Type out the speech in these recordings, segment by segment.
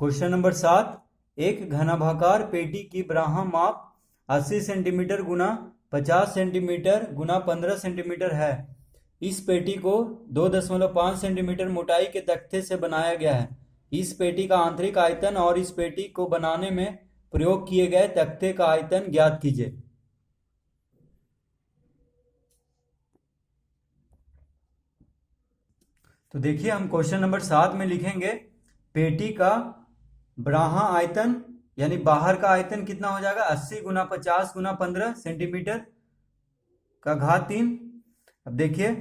Question number 7। एक घनाभाकार पेटी की ब्राह्म माप 80 सेंटीमीटर गुना 50 सेंटीमीटर गुना 15 सेंटीमीटर है। इस पेटी को 2.5 सेंटीमीटर मोटाई के तख्ते से बनाया गया है। इस पेटी का आंतरिक आयतन और इस पेटी को बनाने में प्रयोग किए गए तख्ते का आयतन ज्ञात कीजिए। तो देखिए, हम क्वेश्चन नंबर 7 में लिखेंगे पेटी का ब्राह्म आयतन यानी बाहर का आयतन कितना हो जाएगा 80 गुना 50 गुना 15 सेंटीमीटर का घात 3। अब देखिए,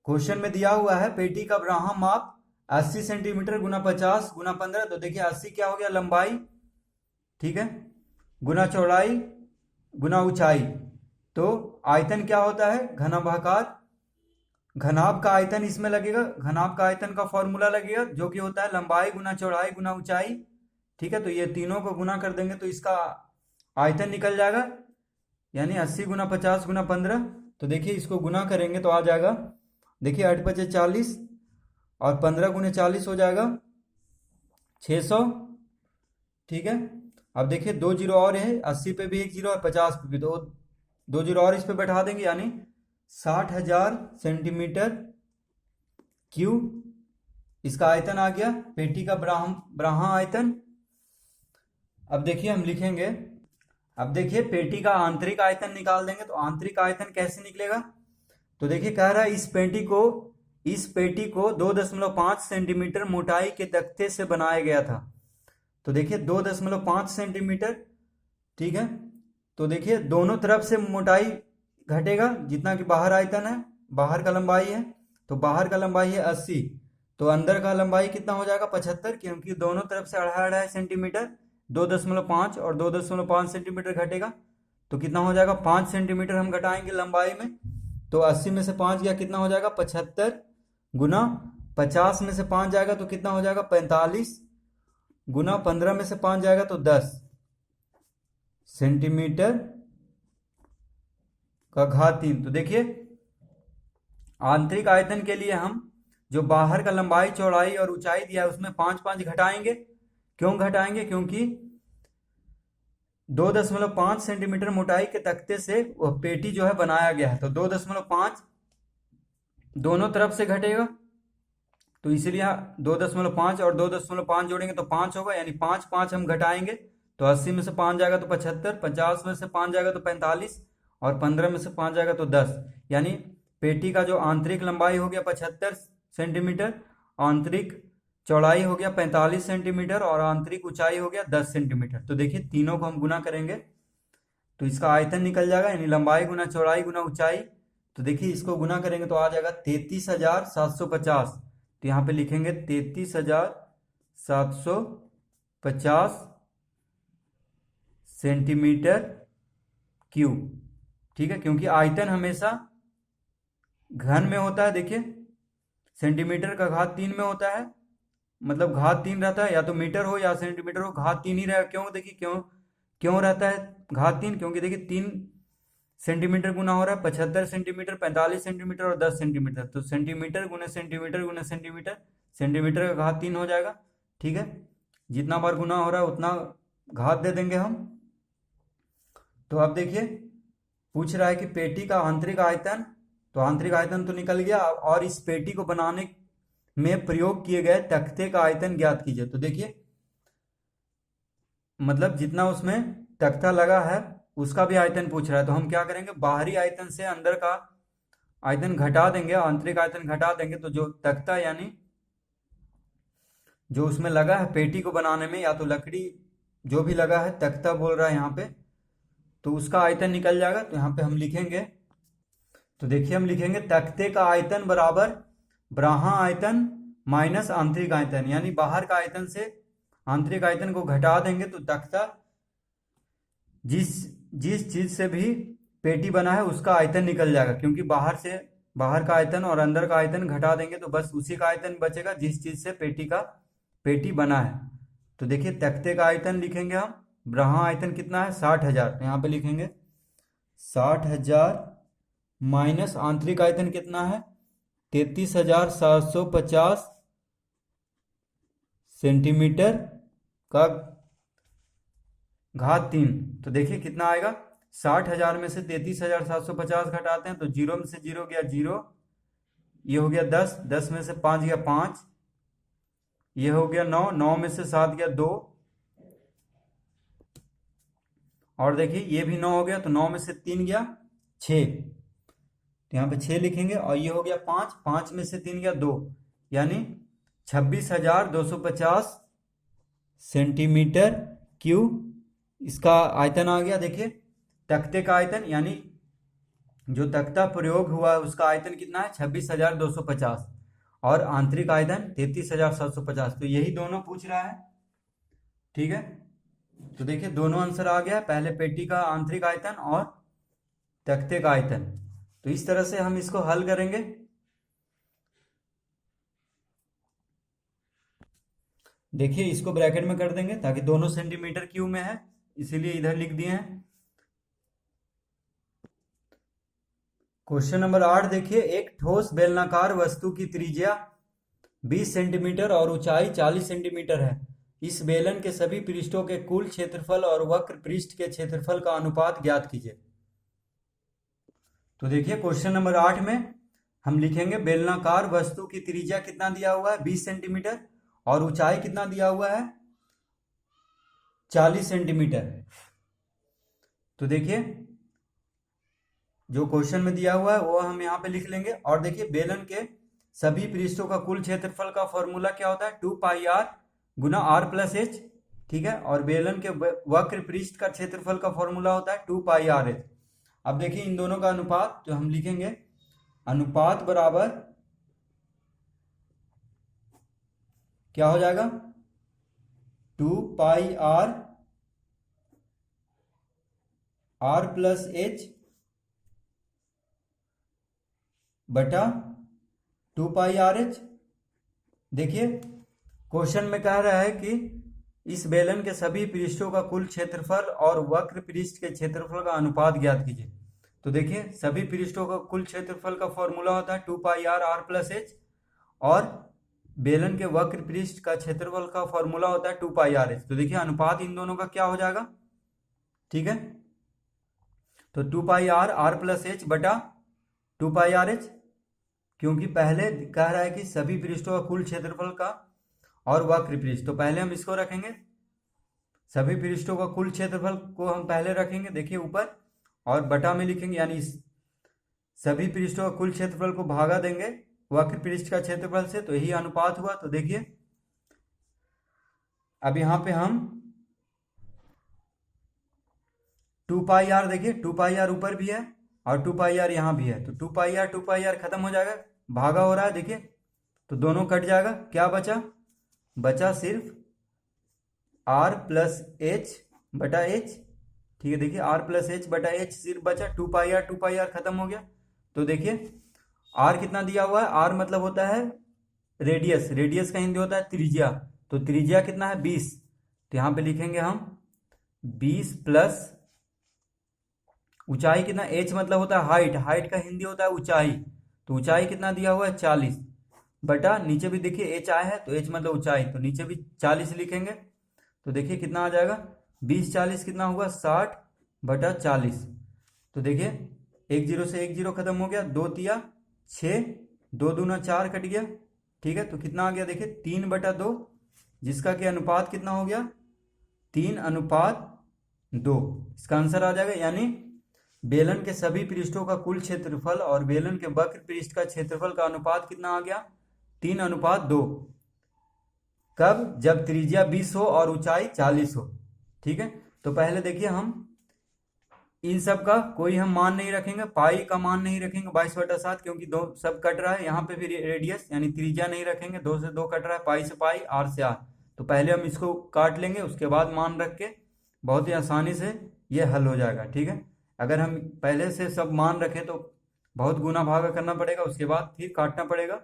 क्वेश्चन में दिया हुआ है पेटी का ब्राह्म माप 80 सेंटीमीटर गुना 50 गुना 15। तो देखिए 80 क्या हो गया लंबाई, ठीक है, गुना चौड़ाई गुना ऊंचाई। तो आयतन क्या होता है घनाभाकार, घनाभ का आयतन इसमें लगेगा, घनाभ का आयतन का फॉर्मूला लगेगा जो कि होता है लंबाई गुना चौड़ाई गुना ऊंचाई। ठीक है, तो ये तीनों को गुना कर देंगे तो इसका आयतन निकल जाएगा, यानी 80 गुना 50 गुना 15। तो देखिए इसको गुना करेंगे तो आ जाएगा, देखिए 8 × 5 = 40 और 15 गुने 40 हो जाएगा 600। ठीक है, अब देखिए 2 जीरो और है, 80 पे भी 1 जीरो और 50 पे भी, तो 2 जीरो और इस पे बैठा देंगे, यानी 60,000 सेंटीमीटर क्यूब इसका आयतन आ गया, पेटी का ब्राह्म आयतन। अब देखिए हम लिखेंगे, अब देखिए पेटी का आंतरिक आयतन निकाल देंगे। तो आंतरिक आयतन कैसे निकलेगा, तो देखिए कह रहा है इस पेटी को 2.5 सेंटीमीटर मोटाई के तख्ते से बनाया गया था। तो देखिए 2.5 सेंटीमीटर, ठीक है, तो देखिए दोनों तरफ से मोटाई घटेगा जितना कि बाहर आयतन है, बाहर का लंबाई है, तो बाहर का लंबाई है 80, तो अंदर का लंबाई कितना हो जाएगा 75, क्योंकि दोनों तरफ से 2.5 सेंटीमीटर, 2.5 और 2.5 सेंटीमीटर घटेगा तो कितना हो जाएगा 5 सेंटीमीटर हम घटाएंगे लंबाई में। तो 80 में से 5 गया कितना हो जाएगा 75 गुना 50 में से 5 जाएगा तो कितना हो जाएगा 45 गुना 15 में से 5 जाएगा तो 10 सेंटीमीटर का घात 3। तो देखिए आंतरिक आयतन के लिए हम जो बाहर का लंबाई चौड़ाई और ऊंचाई दिया है उसमें 5 घटाएंगे। क्यों घटाएंगे, क्योंकि 2.5 सेंटीमीटर मोटाई के तख्ते से वह पेटी जो है बनाया गया है, तो 2.5 दोनों तरफ से घटेगा, तो इसलिए 2.5 और 2.5 जोड़ेंगे तो 5 होगा, यानी 5 हम घटाएंगे तो 80 में से 5 जाएगा तो 75, 50 में से 5 जाएगा तो 45 और 15 में से 5 जाएगा तो 10, यानी पेटी का जो आंतरिक लंबाई हो गया 75 सेंटीमीटर, आंतरिक चौड़ाई हो गया 45 सेंटीमीटर और आंतरिक ऊंचाई हो गया 10 सेंटीमीटर। तो देखिए तीनों को हम गुना करेंगे तो इसका आयतन निकल जाएगा, यानी लंबाई गुना चौड़ाई गुना ऊंचाई। तो देखिए इसको गुना करेंगे तो आ जाएगा 33,750। तो यहाँ पे लिखेंगे 33,750 सेंटीमीटर क्यूब। ठीक है, क्योंकि आयतन हमेशा घन में होता है, देखिए सेंटीमीटर का घात 3 में होता है, मतलब घात 3 रहता है, या तो मीटर हो या सेंटीमीटर हो, घात 3 ही रहेगा। क्यों, देखिए क्यों रहता है घात 3, क्योंकि देखिए 3 सेंटीमीटर गुना हो रहा है 75 सेंटीमीटर, 45 सेंटीमीटर और 10 सेंटीमीटर, तो सेंटीमीटर गुना सेंटीमीटर गुना सेंटीमीटर, सेंटीमीटर का घात 3 हो जाएगा। ठीक है, जितना बार गुना हो रहा है उतना घात दे देंगे हम। तो अब देखिए पूछ रहा है कि पेटी का आंतरिक आयतन, तो आंतरिक आयतन तो निकल गया, और इस पेटी को बनाने में प्रयोग किए गए तख्ते का आयतन ज्ञात कीजिए। तो देखिए मतलब जितना उसमें तख्ता लगा है उसका भी आयतन पूछ रहा है, तो हम क्या करेंगे बाहरी आयतन से अंदर का आयतन घटा देंगे, आंतरिक आयतन घटा देंगे, तो जो तख्ता यानी जो उसमें लगा है पेटी को बनाने में, या तो लकड़ी जो भी लगा है, तख्ता बोल रहा है यहाँ पे, तो उसका आयतन निकल जाएगा। तो यहाँ पे हम लिखेंगे, तो देखिए हम लिखेंगे तख्ते का आयतन बराबर ब्राह्म आयतन माइनस आंतरिक आयतन, यानी बाहर का आयतन से आंतरिक आयतन को घटा देंगे तो तख्ता जिस चीज से भी पेटी बना है उसका आयतन निकल जाएगा, क्योंकि बाहर का आयतन और अंदर का आयतन घटा देंगे तो बस उसी का आयतन बचेगा जिस चीज से पेटी बना है। तो देखिए तख्ते का आयतन लिखेंगे हम, ब्राह्म आयतन कितना है 60,000, तो यहाँ पे लिखेंगे 60,000 माइनस आंतरिक आयतन कितना है 33,750 सेंटीमीटर का घात 3। तो देखिए कितना आएगा, 60,000 में से 33,750 घटाते हैं तो 0 में से 0 गया 0, ये हो गया 10, 10 में से 5 गया 5, ये हो गया 9, 9 में से 7 गया 2, और देखिए ये भी 9 हो गया, तो 9 में से 3 गया 6, तो यहाँ पे 6 लिखेंगे, और ये हो गया 5, 5 में से 3 गया 2, यानी 26,250 सेंटीमीटर क्यूब इसका आयतन आ गया। देखिए तख्ते का आयतन, यानी जो तख्ता प्रयोग हुआ है उसका आयतन कितना है, 26,250, और आंतरिक आयतन 33,750। तो यही दोनों पूछ रहा है, ठीक है। तो देखिए दोनों आंसर आ गया, पहले पेटी का आंतरिक आयतन और तख्ते का आयतन। तो इस तरह से हम इसको हल करेंगे। देखिए इसको ब्रैकेट में कर देंगे ताकि दोनों सेंटीमीटर क्यूब में है, इसीलिए इधर लिख दिए हैं। क्वेश्चन नंबर 8 देखिए, एक ठोस बेलनाकार वस्तु की त्रिज्या 20 सेंटीमीटर और ऊंचाई 40 सेंटीमीटर है। इस बेलन के सभी पृष्ठों के कुल क्षेत्रफल और वक्र पृष्ठ के क्षेत्रफल का अनुपात ज्ञात कीजिए। तो देखिए क्वेश्चन नंबर 8 में हम लिखेंगे बेलनाकार वस्तु की त्रिज्या कितना दिया हुआ है, 20 सेंटीमीटर, और ऊंचाई कितना दिया हुआ है, 40 सेंटीमीटर। तो देखिए जो क्वेश्चन में दिया हुआ है वो हम यहाँ पे लिख लेंगे। और देखिए बेलन के सभी पृष्ठों का कुल क्षेत्रफल का फॉर्मूला क्या होता है, 2πr गुना r प्लस h, ठीक है। और बेलन के वक्र पृष्ठ का क्षेत्रफल का फॉर्मूला होता है 2πrh। अब देखिए इन दोनों का अनुपात जो हम लिखेंगे, अनुपात बराबर क्या हो जाएगा, 2πr r प्लस h बटा 2πrh। देखिए क्वेश्चन में कह रहा है कि इस बेलन के सभी पृष्ठों का कुल क्षेत्रफल और वक्र पृष्ठ के क्षेत्रफल का अनुपात ज्ञात कीजिए। तो देखिए सभी पृष्ठों का कुल क्षेत्रफल का फॉर्मूला होता है 2πr r प्लस h, और बेलन के वक्र पृष्ठ का क्षेत्रफल का फॉर्मूला होता है 2πrh। तो देखिए अनुपात इन दोनों का क्या हो जाएगा, ठीक है। तो 2πr r प्लस h बटा 2πrh, क्योंकि पहले कह रहा है कि सभी पृष्ठों का कुल क्षेत्रफल का और वक्र पृष्ठ, तो पहले हम इसको रखेंगे, सभी पृष्ठों का कुल क्षेत्रफल को हम पहले रखेंगे, देखिए ऊपर, और बटा में लिखेंगे, यानी सभी पृष्ठों का कुल क्षेत्रफल को भागा देंगे वक्र पृष्ठ का क्षेत्रफल से, तो यही अनुपात हुआ। तो देखिए अब यहाँ पे हम 2πr, देखिए 2πr ऊपर भी है और 2πr यहाँ भी है, तो 2πr खत्म हो जाएगा, भागा हो रहा है, देखिए तो दोनों कट जाएगा, क्या बचा सिर्फ r प्लस h बटा h, ठीक है। देखिए r प्लस h बटा h सिर्फ बचा, 2πr खत्म हो गया। तो देखिए r कितना दिया हुआ है, r मतलब होता है रेडियस, रेडियस का हिंदी होता है त्रिज्या, तो त्रिज्या कितना है 20, तो यहाँ पे लिखेंगे हम 20 प्लस ऊंचाई कितना, h मतलब होता है हाइट, हाइट का हिंदी होता है ऊंचाई, तो ऊंचाई कितना दिया हुआ है 40, बटा नीचे भी देखिए h आया है, तो h मतलब ऊंचाई, तो नीचे भी 40 लिखेंगे। तो देखिए कितना आ जाएगा, 20 40 कितना होगा, 60 बटा 40। तो देखिए 1 0 से 1 0 खत्म हो गया, 2 तिया 6, 2 दूना 4 कट गया, ठीक है। तो कितना आ गया, देखिए 3 बटा 2, जिसका कि अनुपात कितना हो गया, 3:2, इसका आंसर आ जाएगा। यानी बेलन के सभी पृष्ठों का कुल क्षेत्रफल और बेलन के वक्र पृष्ठ का क्षेत्रफल का अनुपात कितना आ गया, 3:2। कब, जब त्रिज्या 20 हो और ऊंचाई 40 हो, ठीक है। तो पहले देखिए हम इन सब का कोई हम मान नहीं रखेंगे, पाई का मान नहीं रखेंगे 22/7, क्योंकि दो सब कट रहा है, यहाँ पे भी रेडियस यानी त्रिज्या नहीं रखेंगे, 2 से 2 कट रहा है, पाई से पाई, आर से आर, तो पहले हम इसको काट लेंगे, उसके बाद मान रख के बहुत ही आसानी से ये हल हो जाएगा, ठीक है। अगर हम पहले से सब मान रखें तो बहुत गुना भागा करना पड़ेगा, उसके बाद फिर काटना पड़ेगा,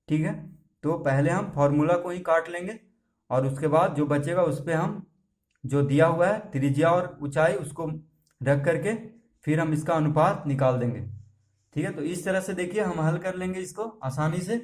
ठीक है। तो पहले हम फॉर्मूला को ही काट लेंगे और उसके बाद जो बचेगा उस पर हम जो दिया हुआ है त्रिज्या और ऊंचाई उसको रख करके फिर हम इसका अनुपात निकाल देंगे, ठीक है। तो इस तरह से देखिए हम हल कर लेंगे इसको आसानी से।